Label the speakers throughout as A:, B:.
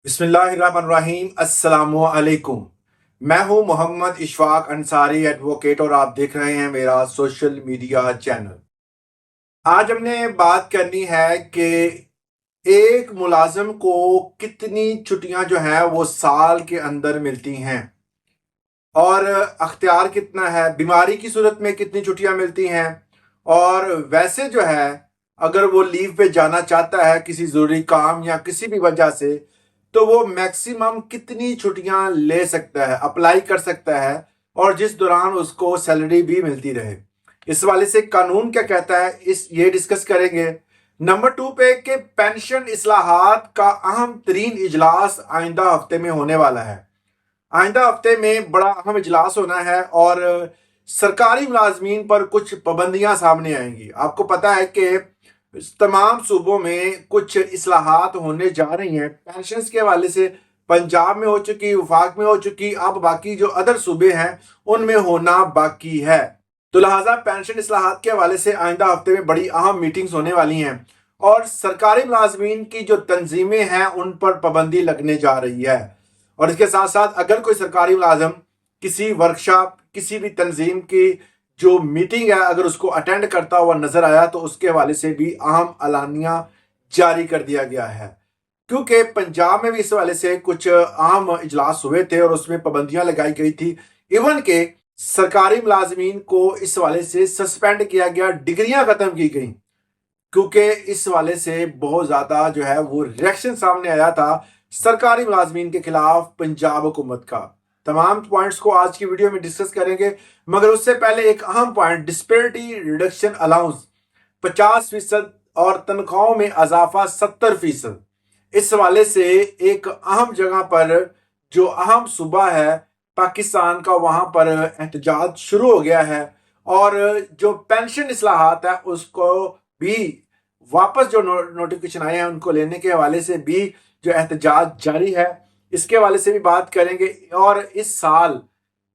A: बिस्मिल्लाहिर्रहमानिर्रहीम। अस्सलामुअलैकुम। मैं हूं मोहम्मद इशफाक अंसारी एडवोकेट और आप देख रहे हैं मेरा सोशल मीडिया चैनल। आज हमने बात करनी है कि एक मुलाजिम को कितनी छुट्टियां जो हैं वो साल के अंदर मिलती हैं और अख्तियार कितना है, बीमारी की सूरत में कितनी छुट्टियां मिलती हैं और वैसे जो है अगर वो लीव पे जाना चाहता है किसी ज़रूरी काम या किसी भी वजह से, तो वो मैक्सिमम कितनी छुट्टियां ले सकता है, अप्लाई कर सकता है और जिस दौरान उसको सैलरी भी मिलती रहे। इस वाले से कानून क्या कहता है इस ये डिस्कस करेंगे। नंबर 2 पे कि पेंशन इस्लाहात का अहम तरीन इजलास आइंदा हफ्ते में होने वाला है। आइंदा हफ्ते में बड़ा अहम इजलास होना है और सरकारी मुलाजमीन पर कुछ पाबंदियां सामने आएंगी। आपको पता है कि तमाम सूबों में कुछ इस्लाहात होने जा रही हैं पेंशन के हवाले से। पंजाब में हो चुकी, वफाक में हो चुकी, अब बाकी जो अदर सूबे हैं उनमें होना बाकी है। तो लिहाजा पेंशन इस्लाहात के हवाले से आइंदा हफ्ते में बड़ी अहम मीटिंग्स होने वाली हैं और सरकारी मुलाजमीन की जो तंजीमें हैं उन पर पाबंदी लगने जा रही है। और इसके साथ साथ अगर कोई सरकारी मुलाजम किसी वर्कशॉप, किसी भी तंजीम की जो मीटिंग है अगर उसको अटेंड करता हुआ नजर आया तो उसके हवाले से भी अहम अलानिया जारी कर दिया गया है। क्योंकि पंजाब में भी इस हवाले से कुछ अहम इजलास हुए थे और उसमें पाबंदियां लगाई गई थी। इवन के सरकारी मुलाजमीन को इस हवाले से सस्पेंड किया गया, डिग्रियां खत्म की गई, क्योंकि इस हवाले से बहुत ज्यादा जो है वो रिएक्शन सामने आया था सरकारी मुलाजमीन के खिलाफ पंजाब हुकूमत का। तमाम पॉइंट्स को आज की वीडियो में डिस्कस करेंगे, मगर उससे पहले एक अहम पॉइंट, डिस्पेरिटी रिडक्शन अलाउंस 50% और तनख्वाहों में इजाफा 70%। इस हवाले से एक अहम जगह पर जो अहम सूबा है पाकिस्तान का, वहां पर एहतजाज शुरू हो गया है और जो पेंशन इस्लाहात है उसको भी वापस जो नोटिफिकेशन आए हैं उनको लेने के हवाले से भी जो एहतजाज जारी है। इसके हवाले से भी बात करेंगे और इस साल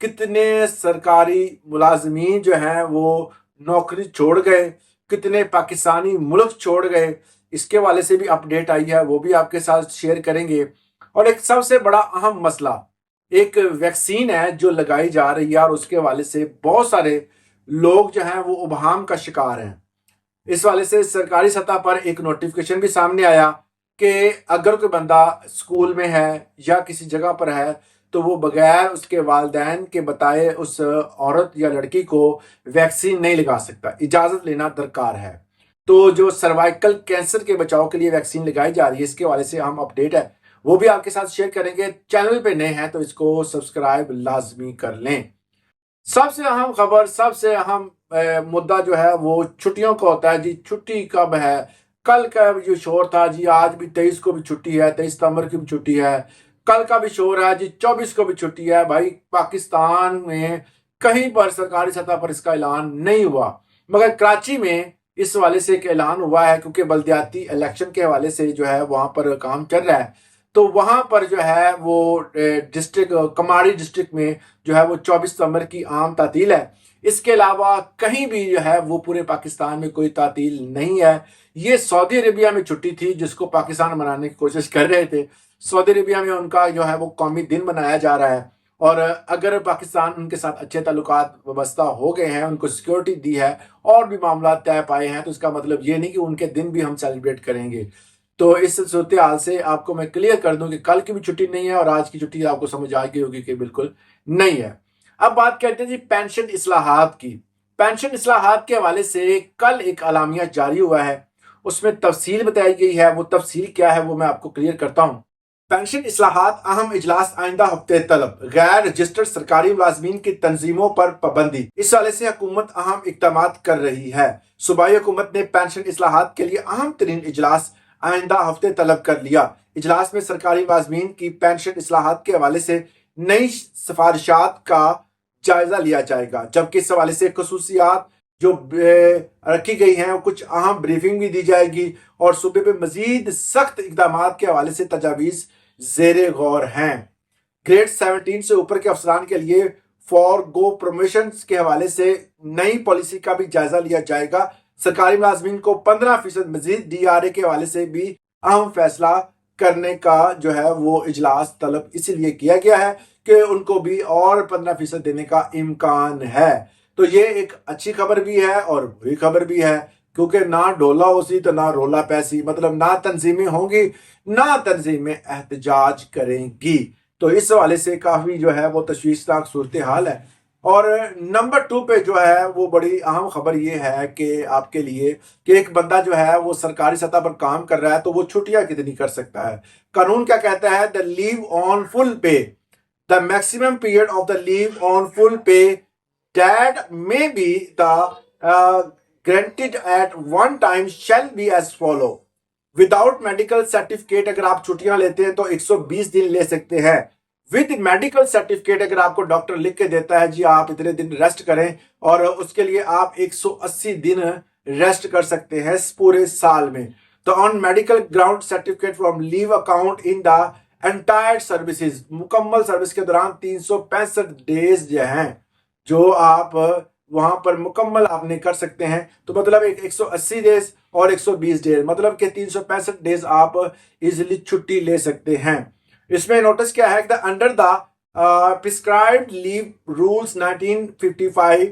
A: कितने सरकारी मुलाजमीन जो हैं वो नौकरी छोड़ गए, कितने पाकिस्तानी मुल्क छोड़ गए, इसके हवाले से भी अपडेट आई है, वो भी आपके साथ शेयर करेंगे। और एक सबसे बड़ा अहम मसला, एक वैक्सीन है जो लगाई जा रही है और उसके हवाले से बहुत सारे लोग जो हैं वो उबहाम का शिकार हैं। इस वाले से सरकारी सतह पर एक नोटिफिकेशन भी सामने आया कि अगर कोई बंदा स्कूल में है या किसी जगह पर है तो वो बगैर उसके वालिदैन के बताए उस औरत या लड़की को वैक्सीन नहीं लगा सकता, इजाज़त लेना दरकार है। तो जो सर्वाइकल कैंसर के बचाव के लिए वैक्सीन लगाई जा रही है इसके हवाले से हम अपडेट है वो भी आपके साथ शेयर करेंगे। चैनल पे नए हैं तो इसको सब्सक्राइब लाजमी कर लें। सबसे अहम खबर, सबसे अहम मुद्दा जो है वो छुट्टियों का होता है जी। छुट्टी कब है? कल का जो शोर था जी, आज भी 23 को भी छुट्टी है, 23 सितंबर की भी छुट्टी है। कल का भी शोर है जी, 24 को भी छुट्टी है। भाई पाकिस्तान में कहीं पर सरकारी सतह पर इसका ऐलान नहीं हुआ, मगर कराची में इस हवाले से एक ऐलान हुआ है क्योंकि बल्दियाती इलेक्शन के हवाले से जो है वहां पर काम चल रहा है। तो वहां पर जो है वो डिस्ट्रिक्ट कमाड़ी डिस्ट्रिक्ट में जो है वो 24 सितंबर की आम तातील है। इसके अलावा कहीं भी जो है वो पूरे पाकिस्तान में कोई तातील नहीं है। ये सऊदी अरेबिया में छुट्टी थी जिसको पाकिस्तान मनाने की कोशिश कर रहे थे। सऊदी अरेबिया में उनका जो है वो कौमी दिन मनाया जा रहा है और अगर पाकिस्तान उनके साथ अच्छे ताल्लुकात वाबस्ता हो गए हैं, उनको सिक्योरिटी दी है और भी मामला तय पाए हैं, तो इसका मतलब ये नहीं कि उनके दिन भी हम सेलिब्रेट करेंगे। तो इस सूरत हाल से आपको मैं क्लियर कर दूं कि कल की भी छुट्टी नहीं है और आज की छुट्टी आपको समझ आ गई होगी कि बिल्कुल नहीं है। अब बात करते हैं जी पेंशन इस्लाहात की। पेंशन इस्लाहात के हवाले से कल एक अलामिया जारी हुआ है, उसमें तफसील बताई गई है। वो तफसील क्या है वो मैं आपको क्लियर करता हूँ। पेंशन इस्लाहात अहम इजलास आइंदा हफ्ते तलब, गैर रजिस्टर्ड सरकारी मुलाजमीन की तंजीमों पर पाबंदी। इस हवाले से हुकूमत अहम इकदाम कर रही है। सूबाई हुकूमत ने पेंशन इस्लाहात के लिए अहम तरीन इजलास आइंदा हफ्ते तलब कर लिया। इजलास में सरकारी मुलाजमीन की पेंशन इस्लाहात के हवाले से नई सिफारिशात का जायजा लिया जाएगा, जबकि इस हवाले से खसूसियात जो रखी गई हैं कुछ अहम ब्रीफिंग भी दी जाएगी और सूबे पे मजीद सख्त इकदाम के हवाले से तजावीज़ ज़ेरे गौर हैं। ग्रेड 17 से ऊपर के अफसरान के लिए फॉर गो प्रमोशन के हवाले से नई पॉलिसी का भी जायजा लिया जाएगा। सरकारी मुलाजमीन को 15% मजीद DRA के हवाले से भी अहम फैसला کرنے کا جو ہے وہ اجلاس طلب اسی لیے کیا گیا ہے کہ ان کو بھی اور 15% دینے کا امکان ہے۔ تو یہ ایک اچھی خبر بھی ہے اور بری خبر بھی ہے، کیونکہ نہ ڈولا اسی تو نہ رولا پیسی، مطلب نہ تنظیمیں ہوں گی نہ تنظیمیں احتجاج کریں گی۔ تو اس حوالے سے کافی جو ہے وہ تشویشناک صورتحال ہے۔ اور نمبر 2 پہ جو ہے وہ بڑی اہم خبر یہ ہے کہ آپ کے لیے کہ ایک بندہ جو ہے وہ سرکاری سطح پر کام کر رہا ہے تو وہ چھٹیاں کتنی کر سکتا ہے۔ قانون کیا کہتا ہے؟ the leave on full pay, the maximum period of the leave on full pay that may be the granted at one time shall be as follow. Without medical certificate اگر آپ چھٹیاں لیتے ہیں تو 120 دن لے سکتے ہیں۔ ود میڈیکل سرٹیفکیٹ اگر آپ کو ڈاکٹر لکھ کے دیتا ہے جی آپ اتنے دن ریسٹ کریں، اور اس کے لیے آپ 180 دن ریسٹ کر سکتے ہیں پورے سال میں۔ تو on medical ground certificate from leave account in the entire services, مکمل سروس کے دوران 365 ڈیز جو ہیں جو آپ وہاں پر مکمل آپ نے کر سکتے ہیں۔ تو مطلب 180 ڈیز اور 120 ڈیز، مطلب کہ 365 ڈیز آپ ایزیلی چھٹی لے سکتے ہیں۔ اس میں نوٹس کیا ہے کہ under the prescribed leave rules 1955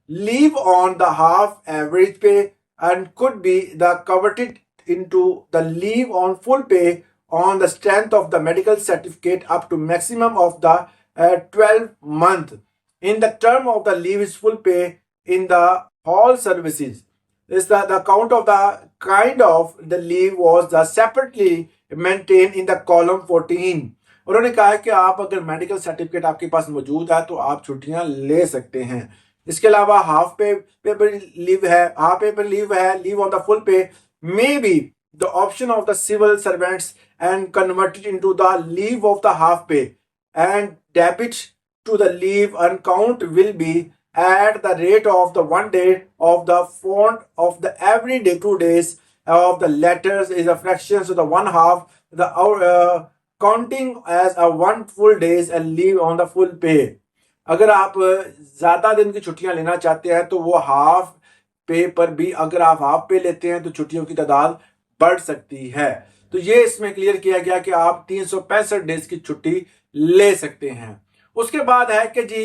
A: leave on the half average pay and could be the converted into the leave on full pay on the strength of the medical certificate up to maximum of the 12 month. In the term of the leave is full pay in the all services. Is the count of the kind of the leave was the separately maintained in the column 14. انہوں نے کہا ہے کہ آپ اگر medical certificate آپ کے پاس موجود ہے تو آپ چھٹیاں لے سکتے ہیں۔ اس کے علاوہ ہاف پیپر لیو ہے، ہاف پیپر لیو ہے، لیو آن دا فل پے may be the option of the civil servants and converted into the leave of the half pay, and debit to the leave account will be at the rate of the 1 day of the font of the every day 2 days of the letters is a fraction so the 1/2 the counting as a 1 full days and leave on the full pay. اگر آپ زیادہ دن کی چھٹیاں لینا چاہتے ہیں تو وہ ہاف پے پر بھی اگر آپ ہاف پے لیتے ہیں تو چھٹیوں کی تعداد بڑھ سکتی ہے۔ تو یہ اس میں کلیئر کیا گیا کہ آپ 365 ڈیز کی چھٹی لے سکتے ہیں۔ اس کے بعد ہے کہ جی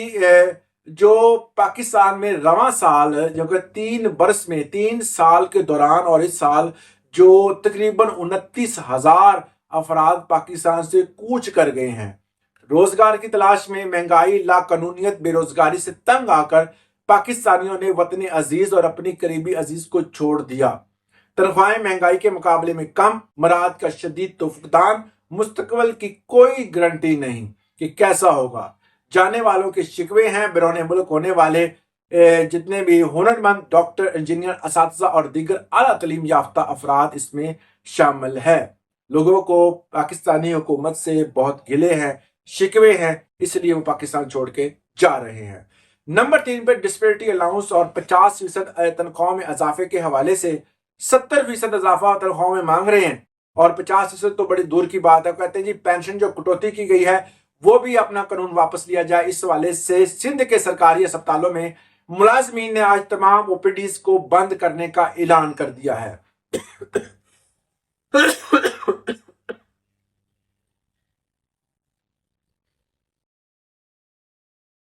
A: جو پاکستان میں رواں سال جو کہ 3 برس میں 3 سال کے دوران اور اس سال جو تقریباً 29,000 افراد پاکستان سے کوچ کر گئے ہیں، روزگار کی تلاش میں، مہنگائی، لا قانونیت، بے روزگاری سے تنگ آ کر پاکستانیوں نے وطن عزیز اور اپنی قریبی عزیز کو چھوڑ دیا۔ تنخواہیں مہنگائی کے مقابلے میں کم، مراد کا شدید تو فقدان، مستقبل کی کوئی گارنٹی نہیں کہ کیسا ہوگا۔ جانے والوں کے شکوے ہیں، بیرون ملک ہونے والے جتنے بھی ہنرمند ڈاکٹر، انجینئر، اساتذہ اور دیگر اعلیٰ تعلیم یافتہ افراد اس میں شامل ہے۔ لوگوں کو پاکستانی حکومت سے بہت گلے ہیں، شکوے ہیں، اس لیے وہ پاکستان چھوڑ کے جا رہے ہیں۔ نمبر 3 پہ ڈسپیرٹی الاؤنس اور 50% تنخواہوں میں اضافے کے حوالے سے 70% اضافہ تنخواہوں میں مانگ رہے ہیں، اور 50% تو بڑی دور کی بات ہے۔ کہتے ہیں جی پینشن جو کٹوتی کی گئی ہے وہ بھی اپنا قانون واپس لیا جائے۔ اس حوالے سے سندھ کے سرکاری اسپتالوں میں ملازمین نے آج تمام اوپیڈیز کو بند کرنے کا اعلان کر دیا ہے۔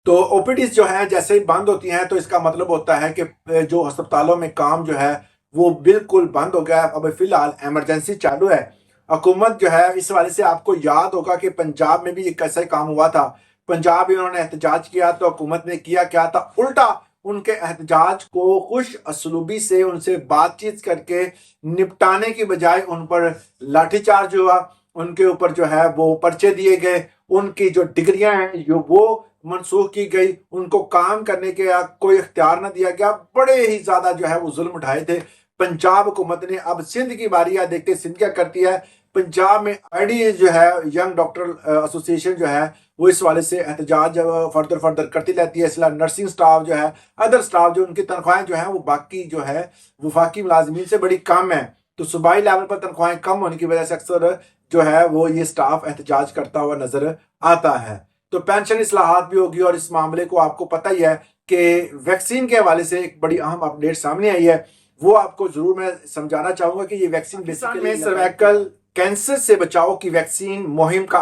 A: تو او پی ڈیز جو ہیں جیسے ہی بند ہوتی ہیں تو اس کا مطلب ہوتا ہے کہ جو ہسپتالوں میں کام جو ہے وہ بالکل بند ہو گیا ہے۔ اب فی الحال ایمرجنسی چالو ہے۔ حکومت جو ہے اس حوالے سے آپ کو یاد ہوگا کہ پنجاب میں بھی ایک ایسا ہی کام ہوا تھا۔ پنجاب میں انہوں نے احتجاج کیا تو حکومت نے کیا کیا تھا، الٹا ان کے احتجاج کو خوش اسلوبی سے ان سے بات چیت کر کے نپٹانے کی بجائے ان پر لاٹھی چارج ہوا، ان کے اوپر جو ہے وہ پرچے دیے گئے، ان کی جو ڈگریاں ہیں جو وہ منسوخ کی گئی، ان کو کام کرنے کے کوئی اختیار نہ دیا گیا۔ بڑے ہی زیادہ جو ہے وہ ظلم اٹھائے تھے پنجاب حکومت نے۔ اب سندھ کی باری ہے، دیکھتے سندھ کیا کرتی ہے۔ پنجاب میں آئی ڈی جو ہے ینگ ڈاکٹر ایسوسی ایشن جو ہے وہ اس والے سے احتجاج فردر کرتی رہتی ہے۔ اس لیے نرسنگ سٹاف جو ہے، ادر سٹاف جو ان کی تنخواہیں جو ہیں وہ باقی جو ہے وفاقی ملازمین سے بڑی کم ہیں، تو صوبائی لیول پر تنخواہیں کم ہونے کی وجہ سے اکثر جو ہے وہ یہ سٹاف احتجاج کرتا ہوا نظر آتا ہے۔ تو پینشن اصلاحات بھی ہوگی، اور اس معاملے کو آپ کو پتہ ہی ہے کہ ویکسین کے حوالے سے ایک بڑی اہم اپڈیٹ سامنے آئی ہے، وہ آپ کو ضرور میں سمجھانا چاہوں گا کہ یہ ویکسین بیسیکلی میں سرویکل कैंसर से बचाव की वैक्सीन मुहिम का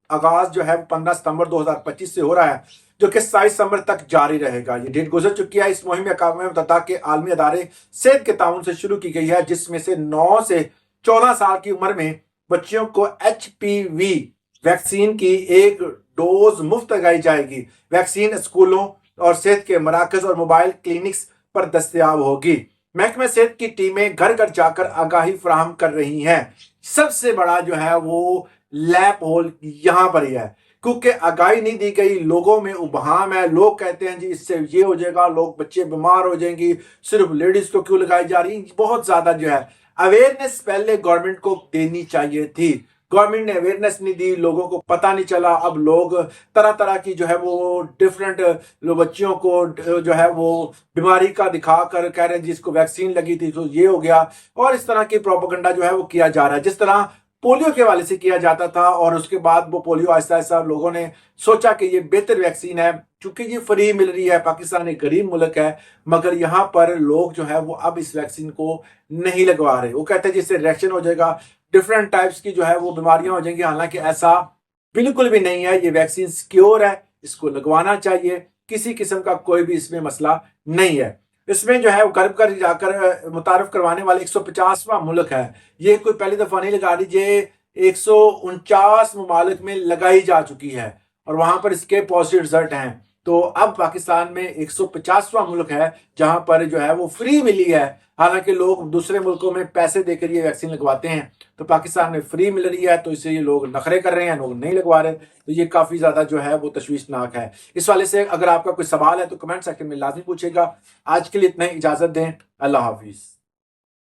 A: आगाज जो है 15 सितंबर 2025 से हो रहा है, जो कि 27 सितंबर तक जारी रहेगा। ये डेट गुजर चुकी है। इस मुहिम में अक़वाम मुत्तहिदा के आलमी अदारे सेहत के ताउन से शुरू की गई है, जिसमें से 9 से 14 साल की उम्र में बच्चियों को HPV वैक्सीन की एक डोज मुफ्त लगाई जाएगी। वैक्सीन स्कूलों और सेहत के मराकज और मोबाइल क्लिनिक्स पर दस्तयाब होगी। महकमे सेहत की टीमें घर घर जाकर आगाही फराहम कर रही हैं। सबसे बड़ा जो है वो लैप होल यहाँ पर ही है, क्योंकि आगाही नहीं दी गई, लोगों में उबहाम है। लोग कहते हैं जी इससे ये हो जाएगा, लोग बच्चे बीमार हो जाएंगी, सिर्फ लेडीज को क्यों लगाई जा रही। बहुत ज्यादा जो है अवेयरनेस पहले गवर्नमेंट को देनी चाहिए थी। गवर्नमेंट ने अवेयरनेस नहीं दी, लोगों को पता नहीं चला। अब लोग तरह तरह की जो है वो डिफरेंट बच्चियों को जो है वो बीमारी का दिखाकर कह रहे हैं जिसको वैक्सीन लगी थी तो ये हो गया, और इस तरह की प्रोपेगेंडा जो है वो किया जा रहा है, जिस तरह पोलियो के हवाले से किया जाता था। और उसके बाद वो पोलियो आहिस्ता आहिस्ता लोगों ने सोचा कि ये बेहतर वैक्सीन है क्योंकि ये फ्री मिल रही है। पाकिस्तान एक गरीब मुल्क है, मगर यहाँ पर लोग जो है वो अब इस वैक्सीन को नहीं लगवा रहे। वो कहते हैं जिससे रिएक्शन हो जाएगा, डिफरेंट टाइप्स की जो है वो बीमारियां हो जाएंगी। हालांकि ऐसा बिल्कुल भी नहीं है। ये वैक्सीन सिक्योर है, इसको लगवाना चाहिए, किसी किस्म का कोई भी इसमें मसला नहीं है। इसमें जो है वो घर घर जाकर मुतारफ करवाने वाले 150वां मुल्क है। ये कोई पहली दफा नहीं लगा रही, ये 149 ममालिक में लगाई जा चुकी है और वहां पर इसके पॉजिटिव रिजल्ट हैं। तो अब पाकिस्तान में 150वां मुल्क है जहां पर जो है वो फ्री मिली है। हालांकि लोग दूसरे मुल्कों में पैसे देकर ये वैक्सीन लगवाते हैं, तो पाकिस्तान में फ्री मिल रही है, तो इससे ये लोग नखरे कर रहे हैं, लोग नहीं लगवा रहे। तो ये काफी ज्यादा जो है वो तशवीशनाक है। इस वाले से अगर आपका कोई सवाल है तो कमेंट सेक्शन में लाजमी पूछेगा। आज के लिए इतना ही, इजाजत दें। अल्लाह हाफिज।